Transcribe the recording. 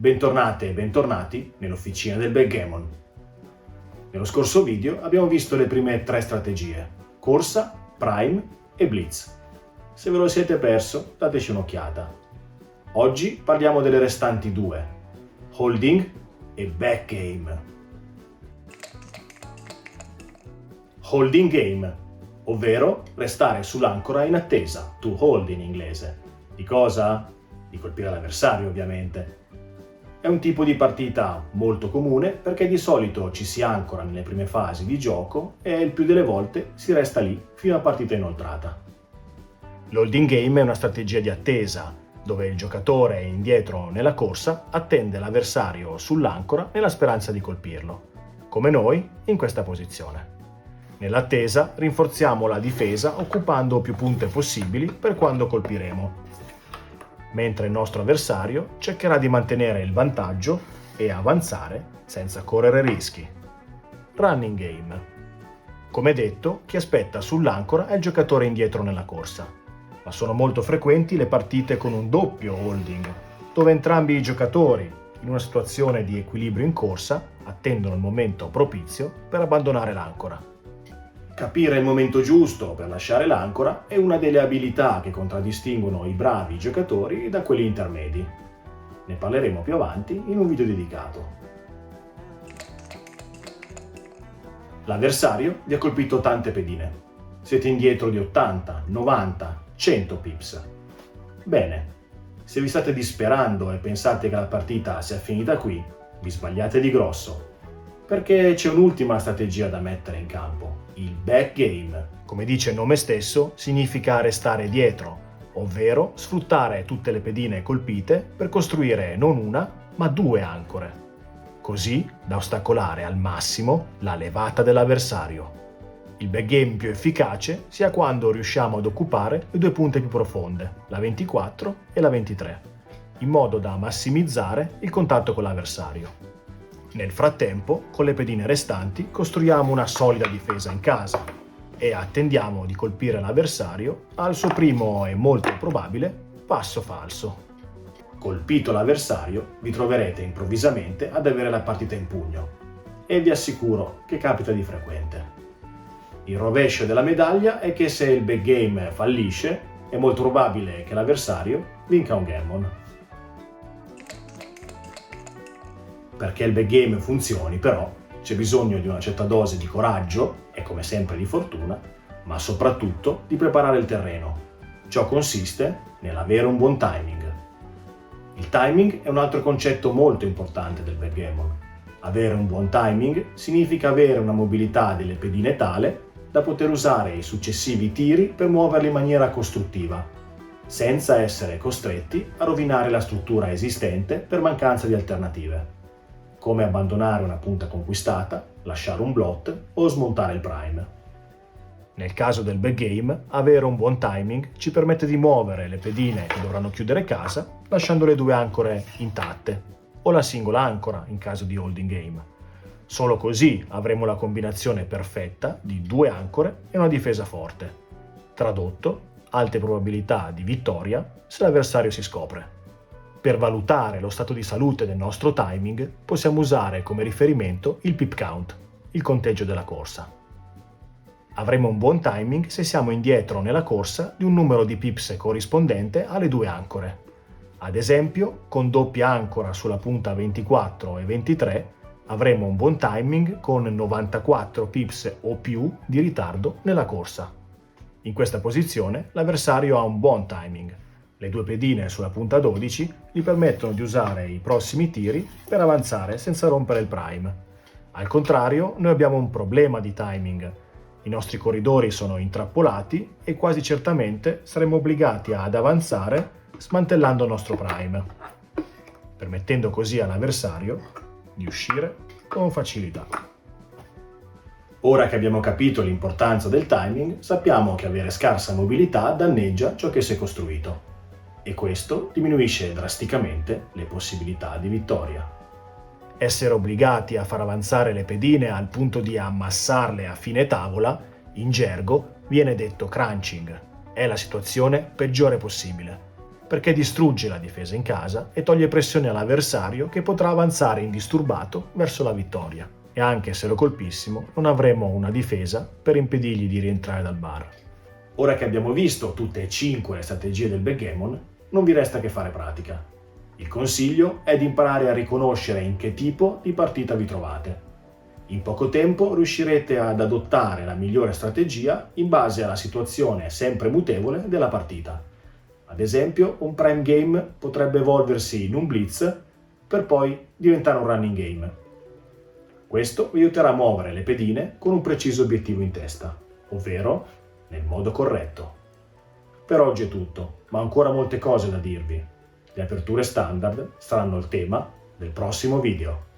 Bentornate e bentornati nell'officina del backgammon. Nello scorso video abbiamo visto le prime 3 strategie: corsa, prime e blitz. Se ve lo siete perso, dateci un'occhiata. Oggi parliamo delle restanti 2, holding e backgame. Holding game, ovvero restare sull'ancora in attesa, to hold in inglese. Di cosa? Di colpire l'avversario, ovviamente. È un tipo di partita molto comune perché di solito ci si ancora nelle prime fasi di gioco e il più delle volte si resta lì fino a partita inoltrata. L'holding game è una strategia di attesa, dove il giocatore è indietro nella corsa attende l'avversario sull'ancora nella speranza di colpirlo, come noi in questa posizione. Nell'attesa rinforziamo la difesa occupando più punte possibili per quando colpiremo, mentre il nostro avversario cercherà di mantenere il vantaggio e avanzare senza correre rischi. Running game. Come detto, chi aspetta sull'ancora è il giocatore indietro nella corsa, ma sono molto frequenti le partite con un doppio holding, dove entrambi i giocatori, in una situazione di equilibrio in corsa, attendono il momento propizio per abbandonare l'ancora. Capire il momento giusto per lasciare l'ancora è una delle abilità che contraddistinguono i bravi giocatori da quelli intermedi. Ne parleremo più avanti in un video dedicato. L'avversario vi ha colpito tante pedine. Siete indietro di 80, 90, 100 pips. Bene, se vi state disperando e pensate che la partita sia finita qui, vi sbagliate di grosso. Perché c'è un'ultima strategia da mettere in campo, il backgame. Come dice il nome stesso, significa restare dietro, ovvero sfruttare tutte le pedine colpite per costruire non una, ma 2 ancore, così da ostacolare al massimo la levata dell'avversario. Il backgame più efficace sia quando riusciamo ad occupare le 2 punte più profonde, la 24 e la 23, in modo da massimizzare il contatto con l'avversario. Nel frattempo, con le pedine restanti, costruiamo una solida difesa in casa e attendiamo di colpire l'avversario al suo primo e molto probabile passo falso. Colpito l'avversario, vi troverete improvvisamente ad avere la partita in pugno e vi assicuro che capita di frequente. Il rovescio della medaglia è che se il backgame fallisce, è molto probabile che l'avversario vinca un gammon. Perché il backgame funzioni, però, c'è bisogno di una certa dose di coraggio e, come sempre, di fortuna, ma soprattutto di preparare il terreno. Ciò consiste nell'avere un buon timing. Il timing è un altro concetto molto importante del backgammon. Avere un buon timing significa avere una mobilità delle pedine tale da poter usare i successivi tiri per muoverli in maniera costruttiva, senza essere costretti a rovinare la struttura esistente per mancanza di alternative, come abbandonare una punta conquistata, lasciare un blot o smontare il prime. Nel caso del backgame, avere un buon timing ci permette di muovere le pedine che dovranno chiudere casa lasciando le 2 ancore intatte, o la singola ancora in caso di holding game. Solo così avremo la combinazione perfetta di 2 ancore e una difesa forte. Tradotto, alte probabilità di vittoria se l'avversario si scopre. Per valutare lo stato di salute del nostro timing, possiamo usare come riferimento il pip count, il conteggio della corsa. Avremo un buon timing se siamo indietro nella corsa di un numero di pips corrispondente alle 2 ancore. Ad esempio, con doppia ancora sulla punta 24 e 23, avremo un buon timing con 94 pips o più di ritardo nella corsa. In questa posizione l'avversario ha un buon timing. Le 2 pedine sulla punta 12 gli permettono di usare i prossimi tiri per avanzare senza rompere il prime. Al contrario, noi abbiamo un problema di timing. I nostri corridori sono intrappolati e quasi certamente saremo obbligati ad avanzare smantellando il nostro prime, permettendo così all'avversario di uscire con facilità. Ora che abbiamo capito l'importanza del timing, sappiamo che avere scarsa mobilità danneggia ciò che si è costruito. E questo diminuisce drasticamente le possibilità di vittoria. Essere obbligati a far avanzare le pedine al punto di ammassarle a fine tavola, in gergo, viene detto crunching. È la situazione peggiore possibile. perché distrugge la difesa in casa e toglie pressione all'avversario che potrà avanzare indisturbato verso la vittoria. E anche se lo colpissimo, non avremo una difesa per impedirgli di rientrare dal bar. Ora che abbiamo visto tutte e 5 le strategie del backgammon, non vi resta che fare pratica. Il consiglio è di imparare a riconoscere in che tipo di partita vi trovate. In poco tempo riuscirete ad adottare la migliore strategia in base alla situazione sempre mutevole della partita. Ad esempio, un prime game potrebbe evolversi in un blitz per poi diventare un running game. Questo vi aiuterà a muovere le pedine con un preciso obiettivo in testa, ovvero nel modo corretto. Per oggi è tutto, ma ho ancora molte cose da dirvi. Le aperture standard saranno il tema del prossimo video.